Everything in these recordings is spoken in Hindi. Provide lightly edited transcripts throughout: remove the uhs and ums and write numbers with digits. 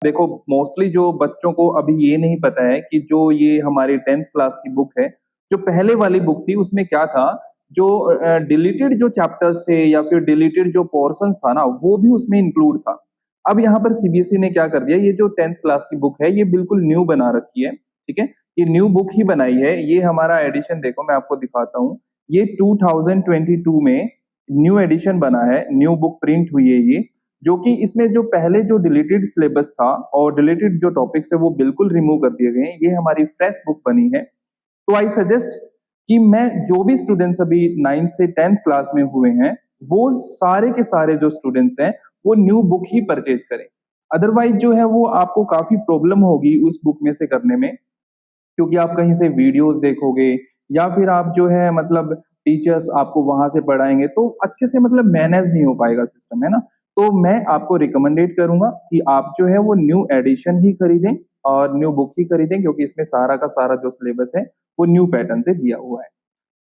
देखो मोस्टली जो बच्चों को अभी ये नहीं पता है कि जो ये हमारी 10th क्लास की बुक है, जो पहले वाली बुक थी उसमें क्या था, जो डिलीटेड जो चैप्टर्स थे या फिर डिलीटेड जो पोर्शंस था ना, वो भी उसमें इंक्लूड था। अब यहाँ पर सीबीएसई ने क्या कर दिया, ये जो 10th क्लास की बुक है ये बिल्कुल न्यू बना रखी है, ठीक है? ये न्यू बुक ही बनाई है। ये हमारा एडिशन देखो मैं आपको दिखाता हूँ। ये 2022 में न्यू एडिशन बना है, न्यू बुक प्रिंट हुई है ये, जो कि इसमें जो पहले जो डिलीटेड सिलेबस था और डिलीटेड जो टॉपिक्स थे वो बिल्कुल रिमूव कर दिए गए हैं। ये हमारी फ्रेश बुक बनी है। तो आई सजेस्ट कि मैं जो भी स्टूडेंट्स अभी 9th से 10th क्लास में हुए हैं, वो सारे के सारे जो स्टूडेंट्स हैं वो न्यू बुक ही परचेज करें। अदरवाइज जो है वो आपको काफी प्रॉब्लम होगी उस बुक में से करने में, क्योंकि आप कहीं से वीडियोस देखोगे या फिर आप जो है मतलब टीचर्स आपको वहां से पढ़ाएंगे तो अच्छे से मतलब मैनेज नहीं हो पाएगा सिस्टम, है ना? तो मैं आपको रिकमेंडेड करूंगा कि आप जो है वो न्यू एडिशन ही खरीदें और न्यू बुक ही खरीदें, क्योंकि इसमें सारा का सारा जो सिलेबस है वो न्यू पैटर्न से दिया हुआ है।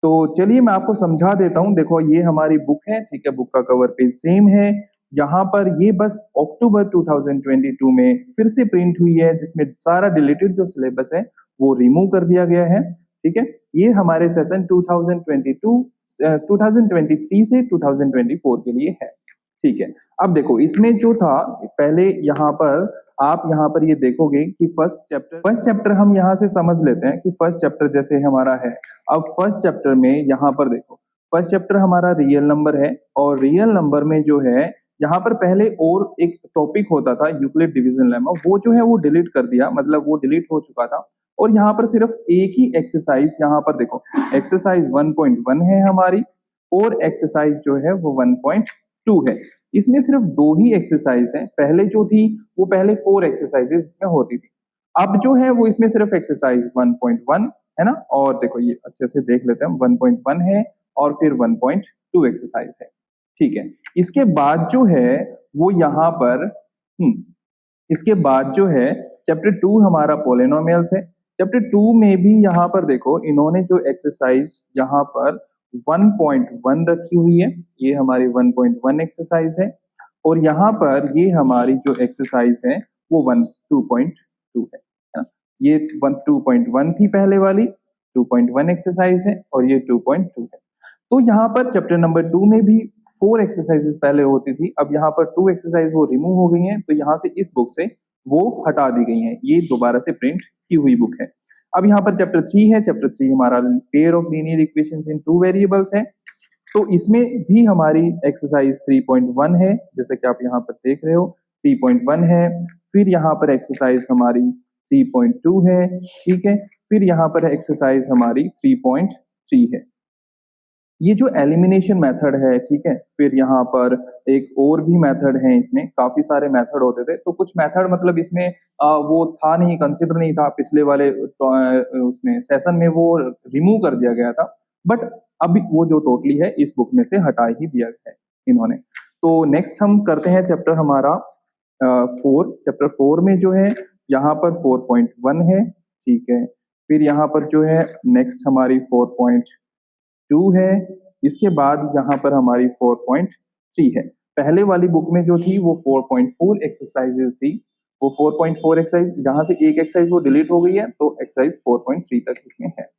तो चलिए मैं आपको समझा देता हूँ। देखो ये हमारी बुक है, ठीक है? बुक का कवर पेज सेम है। यहाँ पर ये बस अक्टूबर 2022 में फिर से प्रिंट हुई है, जिसमें सारा डिलीटेड जो सिलेबस है वो रिमूव कर दिया गया है, ठीक है? ये हमारे सेशन 2023 से 2024 के लिए है, ठीक है? अब देखो इसमें जो था पहले, यहाँ पर आप यहाँ पर ये देखोगे कि फर्स्ट चैप्टर हम यहाँ से समझ लेते हैं कि फर्स्ट चैप्टर जैसे हमारा है। अब फर्स्ट चैप्टर में यहाँ पर देखो, फर्स्ट चैप्टर हमारा रियल नंबर है और रियल नंबर में जो है यहाँ पर पहले और एक टॉपिक होता था यूक्लिड डिवीजन लेमा, वो जो है वो डिलीट कर दिया, मतलब वो डिलीट हो चुका था। और यहाँ पर सिर्फ एक ही एक्सरसाइज, यहाँ पर देखो एक्सरसाइज 1.1 है हमारी और एक्सरसाइज जो है वो 1.2 है। इसमें सिर्फ दो ही एक्सरसाइज है। पहले जो थी वो पहले 4 एक्सरसाइजेस इसमें होती थी। अब जो है वो इसमें सिर्फ एक्सरसाइज 1.1 है ना। और देखो ये अच्छे से देख लेते हैं, 1.1 है और फिर 1.2 एक्सरसाइज है, ठीक है? इसके बाद जो है वो यहाँ पर इसके बाद जो है चैप्टर 2 हमारा पोलिनोमियल्स है। चैप्टर 2 में भी यहाँ पर देखो इन्होंने जो एक्सरसाइज यहाँ पर 1.1 रखी हुई है, ये हमारी 1.1 एक्सरसाइज है। और यहाँ पर ये हमारी जो एक्सरसाइज है वो 2.2 है ना? ये 2.1 थी पहले वाली, 2.1 एक्सरसाइज है और ये 2.2 है। तो यहाँ पर चैप्टर नंबर 2 में भी 4 एक्सरसाइजेस पहले होती थी, अब यहाँ पर 2 एक्सरसाइज वो रिमूव हो गई हैं, तो यहाँ से इस बुक से वो हटा दी गई हैं, ये दोबारा से प्रिंट की हुई बुक है। अब यहाँ पर चैप्टर 3 है। चैप्टर 3 हमारा pair of linear equations in 2 variables है। तो इसमें भी हमारी एक्सरसाइज 3.1 है, जैसे कि आप यहाँ पर देख रहे हो 3.1 है। फिर यहाँ पर एक्सरसाइज हमारी 3.2 है, ठीक है? फिर यहाँ पर एक्सरसाइज हमारी 3.3 है। ये जो एलिमिनेशन मेथड है, ठीक है? फिर यहाँ पर एक और भी मेथड है, इसमें काफी सारे मेथड होते थे, तो कुछ मेथड मतलब इसमें वो था नहीं, कंसिडर नहीं था पिछले वाले उसमें सेशन में, वो रिमूव कर दिया गया था। बट अभी वो जो टोटली है इस बुक में से हटा ही दिया गया है इन्होंने। तो नेक्स्ट हम करते हैं चैप्टर हमारा 4। चैप्टर 4 में जो है यहाँ पर 4.1 है, ठीक है? फिर यहाँ पर जो है नेक्स्ट हमारी 4.2 है। इसके बाद यहाँ पर हमारी 4.3 है। पहले वाली बुक में जो थी वो 4.4 एक्सरसाइजेस थी, वो 4.4 एक्सरसाइज, यहाँ से एक एक्सरसाइज वो डिलीट हो गई है, तो एक्सरसाइज 4.3 तक इसमें है।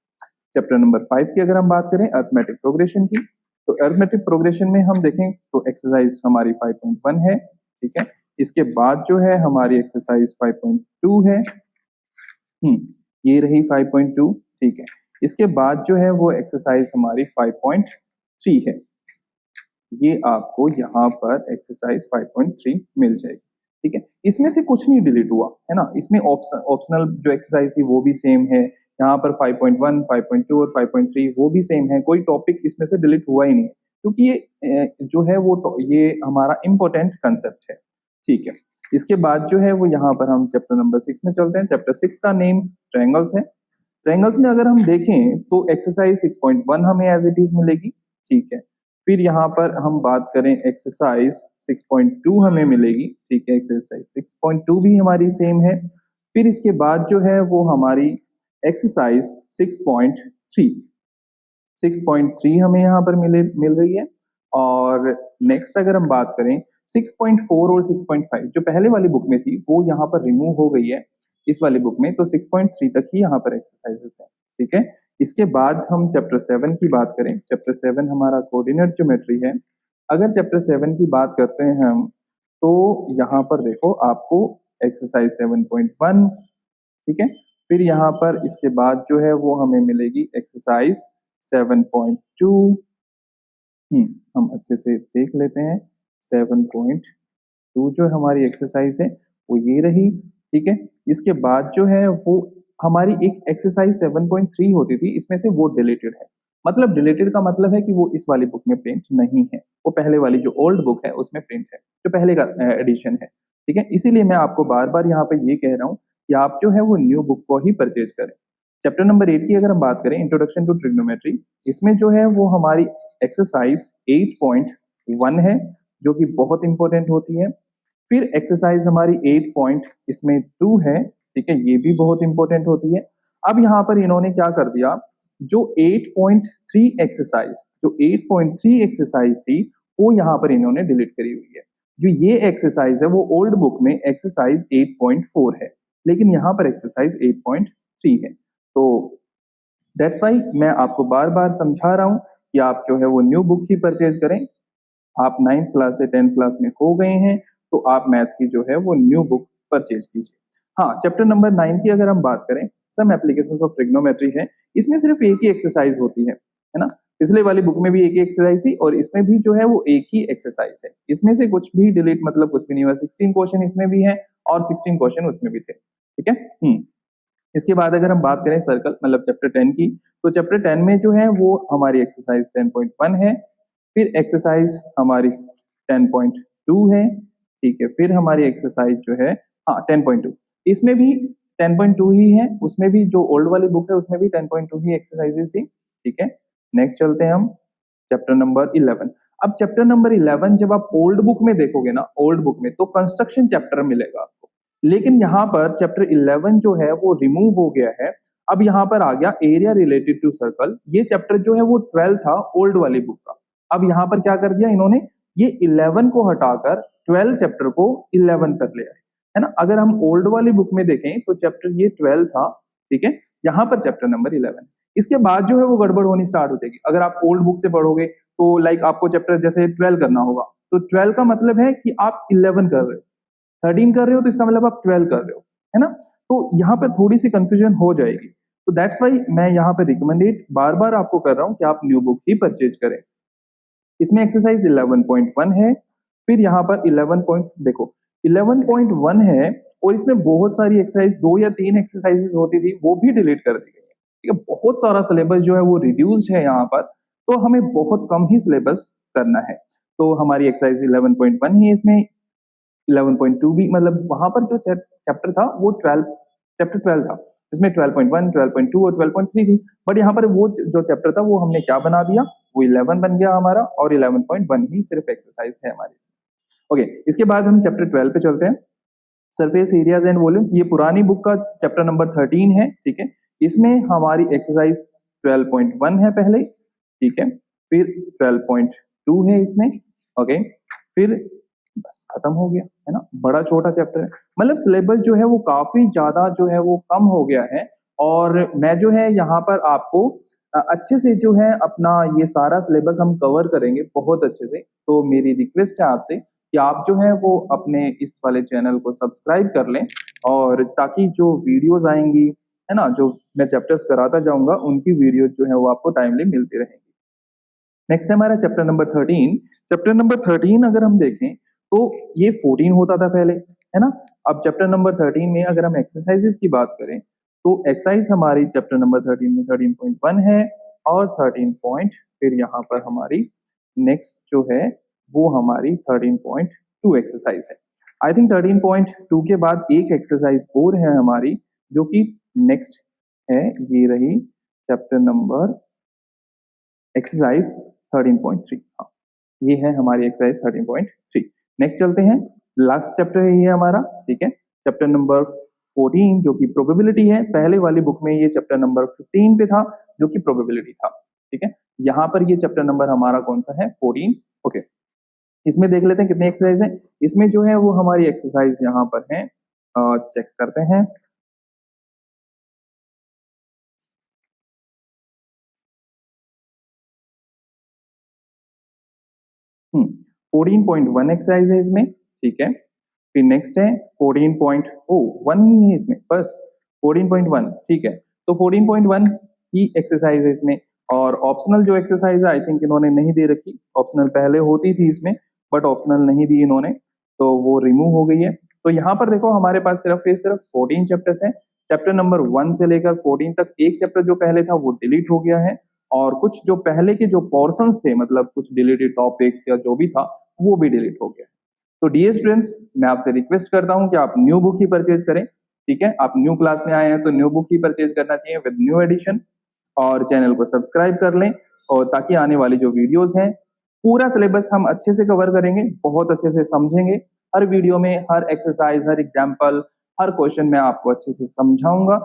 चैप्टर नंबर 5 की अगर हम बात करें अरिथमेटिक प्रोग्रेशन की, तो अरिथमेटिक प्रोग्रेशन में हम देखें तो एक्सरसाइज हमारी 5.1 है, ठीक है? इसके बाद जो है हमारी एक्सरसाइज 5.2 है। ये रही 5.2, ठीक है? इसके बाद जो है वो एक्सरसाइज हमारी 5.3 है। ये आपको यहाँ पर एक्सरसाइज 5.3 मिल जाएगी, ठीक है? इसमें से कुछ नहीं डिलीट हुआ, है ना? इसमें ऑप्शनल जो एक्सरसाइज थी वो भी सेम है। यहाँ पर 5.1, 5.2 और 5.3 वो भी सेम है। कोई टॉपिक इसमें से डिलीट हुआ ही नहीं है, क्योंकि ये जो है वो ये हमारा इम्पोर्टेंट कंसेप्ट है, ठीक है? इसके बाद जो है वो यहाँ पर हम चैप्टर नंबर 6 में चलते हैं। चैप्टर 6 का नेम ट्रायंगल्स है। ट्रायंगल्स में अगर हम देखें तो एक्सरसाइज 6.1 हमें एज इट इज मिलेगी, ठीक है? फिर यहाँ पर हम बात करें एक्सरसाइज 6.2 हमें मिलेगी, ठीक है? एक्सरसाइज 6.2 भी हमारी सेम है। फिर इसके बाद जो है वो हमारी एक्सरसाइज 6.3 हमें यहाँ पर मिल रही है। और नेक्स्ट अगर हम बात करें 6.4 और 6.5 जो पहले वाली बुक में थी वो यहाँ पर रिमूव हो गई है इस वाली बुक में, तो 6.3 तक ही यहाँ पर एक्सरसाइजेस है। ठीक है, इसके बाद हम चैप्टर 7 की बात करें। चैप्टर 7 हमारा कोऑर्डिनेट ज्योमेट्री है। अगर चैप्टर 7 की बात करते हैं हम, तो यहाँ पर देखो आपको एक्सरसाइज 7.1, ठीक है, फिर यहाँ पर इसके बाद जो है वो हमें मिलेगी एक्सरसाइज 7.2। हम अच्छे से देख लेते हैं। 7.2 जो हमारी एक्सरसाइज है वो ये रही। ठीक है, इसके बाद जो है वो हमारी एक एक्सरसाइज 7.3 होती थी, इसमें से वो डिलीटेड है। मतलब डिलीटेड का मतलब है कि वो इस वाली बुक में प्रिंट नहीं है, वो पहले वाली जो ओल्ड बुक है उसमें प्रिंट है, जो पहले का एडिशन है। ठीक है, इसीलिए मैं आपको बार बार यहाँ पे ये कह रहा हूँ कि आप जो है वो न्यू बुक को ही परचेज करें। चैप्टर नंबर 8 की अगर हम बात करें, इंट्रोडक्शन टू ट्रिग्नोमेट्री, इसमें जो है वो हमारी एक्सरसाइज 8.1 है जो कि बहुत इंपॉर्टेंट होती है। फिर एक्सरसाइज हमारी 8.2 है, ठीक है, ये भी बहुत इंपॉर्टेंट होती है। अब यहाँ पर इन्होंने क्या कर दिया, जो 8.3 एक्सरसाइज थी वो यहाँ पर इन्होंने डिलीट करी हुई है। जो ये एक्सरसाइज है वो ओल्ड बुक में एक्सरसाइज 8.4 है, लेकिन यहाँ पर एक्सरसाइज 8.3 है। तो दैट्स वाई मैं आपको बार बार समझा रहा हूँ कि आप जो है वो न्यू बुक ही परचेज करें। आप 9th क्लास से 10th क्लास में हो गए हैं तो आप मैथ्स की जो है वो न्यू बुक परचेज कीजिए। हाँ, चैप्टर नंबर 9 की अगर हम बात करें, सम एप्लीकेशंस ऑफ ट्रिग्नोमेट्री है, इसमें सिर्फ एक ही एक्सरसाइज होती है ना। पिछले वाली बुक में भी एक ही एक्सरसाइज थी और इसमें भी जो है वो एक ही एक्सरसाइज है। इसमें से कुछ भी डिलीट मतलब कुछ भी नहीं हुआ। 16 क्वेश्चन इसमें भी है और 16 क्वेश्चन उसमें भी थे। ठीक है। इसके बाद अगर हम बात करें सर्कल मतलब चैप्टर 10 की, तो चैप्टर 10 में जो है वो हमारी एक्सरसाइज 10.1 है, फिर एक्सरसाइज हमारी 10.2 है। ठीक है, फिर हमारी एक्सरसाइज जो है 10.2, इसमें भी 10.2 ही है, उसमें भी जो ओल्ड वाली बुक है उसमें भी 10.2 ही एक्सरसाइजेस थी। ठीक है, नेक्स्ट चलते हैं हम चैप्टर नंबर 11। अब चैप्टर नंबर 11 जब आप ओल्ड बुक में देखोगे ना, ओल्ड बुक में तो कंस्ट्रक्शन चैप्टर मिलेगा आपको, लेकिन यहाँ पर चैप्टर 11 जो है वो रिमूव हो गया है। अब यहाँ पर आ गया एरिया रिलेटेड टू सर्कल। ये चैप्टर जो है वो 12 था ओल्ड वाली बुक का। अब यहाँ पर क्या कर दिया इन्होंने, ये 11 को हटाकर 12 चैप्टर को 11 कर लिया है ना। अगर हम ओल्ड वाली बुक में देखें तो चैप्टर ये 12 था, ठीक है, यहाँ पर चैप्टर नंबर 11। इसके बाद जो है वो गड़बड़ होनी स्टार्ट हो जाएगी। अगर आप ओल्ड बुक से पढ़ोगे तो लाइक आपको चैप्टर जैसे 12 करना होगा, तो 12 का मतलब है कि आप 11 कर रहे हो, 13 कर रहे हो तो इसका मतलब आप 12 कर रहे हो, है ना। तो यहाँ पे थोड़ी सी कंफ्यूजन हो जाएगी। तो दैट्स वाई मैं यहाँ पे रिकमेंडेड बार बार आपको कर रहा हूँ कि आप न्यू बुक ही परचेज करें। इसमें एक्सरसाइज 11.1 है, फिर यहाँ पर 11.1 है और इसमें बहुत सारी एक्सरसाइज 2 या 3 एक्सरसाइजेस होती थी वो भी डिलीट कर दी गई है। ठीक है, बहुत सारा सिलेबस जो है वो रिड्यूस्ड है यहाँ पर, तो हमें बहुत कम ही सिलेबस करना है। तो हमारी एक्सरसाइज 11.1 ही है, इसमें 11.2 भी मतलब वहां पर जो चैप्टर था वो चैप्टर 12 था, जिसमें 12.1, 12.2 और 12.3 थी। बट यहाँ पर वो जो चैप्टर था वो हमने क्या बना दिया, वो 11 बन गया हमारा और 11.1 ही सिर्फ एक्सरसाइज है हमारी इसमें। ओके, इसके बाद हम चैप्टर 12 पे चलते हैं। सरफेस एरियाज एंड वॉल्यूम्स, ये पुरानी बुक का चैप्टर नंबर 13 है। ठीक है, इसमें हमारी एक्सरसाइज 12.1 है पहले, ठीक है, फिर 12.2 है इसमें। ओके, फिर बस खत्म हो गया, है ना। बड़ा छोटा चैप्टर है, मतलब सिलेबस जो है वो काफी ज्यादा जो है वो कम हो गया है। और मैं जो है यहाँ पर आपको अच्छे से जो है अपना ये सारा सिलेबस हम कवर करेंगे बहुत अच्छे से। तो मेरी रिक्वेस्ट है आपसे कि आप जो है वो अपने इस वाले चैनल को सब्सक्राइब कर लें, और ताकि जो वीडियोस आएंगी, है ना, जो मैं चैप्टर्स कराता जाऊंगा उनकी वीडियो जो है वो आपको टाइमली मिलती रहेंगी। नेक्स्ट है हमारा चैप्टर नंबर 13। चैप्टर नंबर 13 अगर हम देखें तो ये 14 होता था पहले, है ना। अब चैप्टर नंबर 13 में अगर हम एक्सरसाइजेस की बात करें तो एक्सरसाइज हमारी चैप्टर नंबर 13 में 13.1 है और 13 पॉइंट, फिर यहाँ पर हमारी नेक्स्ट जो है वो हमारी 13.2 एक्सरसाइज है। आई थिंक 13.2 के बाद एक एक्सरसाइज और है हमारी जो कि नेक्स्ट है, ये रही चैप्टर नंबर एक्सरसाइज 13.3। हाँ, ये है हमारी एक्सरसाइज 13.3। नेक्स्ट चलते हैं, लास्ट चैप्टर है ये हमारा, ठीक है, चैप्टर नंबर 14 जो कि प्रोबेबिलिटी है। पहले वाली बुक में ये चैप्टर नंबर 15 पे था जो कि प्रोबेबिलिटी था। ठीक है, यहाँ पर ये चैप्टर नंबर हमारा कौन सा है, 14। ओके, इसमें देख लेते हैं कितने एक्सरसाइज है। इसमें जो है वो हमारी एक्सरसाइज यहाँ पर है, चेक करते हैं। 14.1 एक्सरसाइज है इसमें, ठीक है। फिर नेक्स्ट है 14.1 ही है इसमें, बस 14.1, ठीक है। तो 14.1 ही एक्सरसाइज है इसमें। और ऑप्शनल जो एक्सरसाइज है आई थिंक इन्होंने नहीं दे रखी, ऑप्शनल पहले होती थी इसमें बट ऑप्शनल नहीं दी इन्होंने, तो वो रिमूव हो गई है। तो यहाँ पर देखो हमारे पास सिर्फ 14 चैप्टर्स हैं। चैप्टर नंबर 1 से लेकर 14 तक एक चैप्टर जो पहले था वो डिलीट हो गया है, और कुछ जो पहले के जो पोर्शंस थे, मतलब कुछ डिलीटेड टॉपिक्स या जो भी था वो भी डिलीट हो गया। तो डियर स्टूडेंट्स, मैं आपसे रिक्वेस्ट करता हूं कि आप न्यू बुक ही परचेज करें, ठीक है। आप न्यू क्लास में आए हैं तो न्यू बुक ही परचेज करना चाहिए विद न्यू एडिशन, और चैनल को सब्सक्राइब कर लें, और ताकि आने वाली जो वीडियोस हैं पूरा सिलेबस हम अच्छे से कवर करेंगे, बहुत अच्छे से समझेंगे। हर वीडियो में हर एक्सरसाइज, हर एग्जाम्पल, हर क्वेश्चन मैं आपको अच्छे से समझाऊंगा,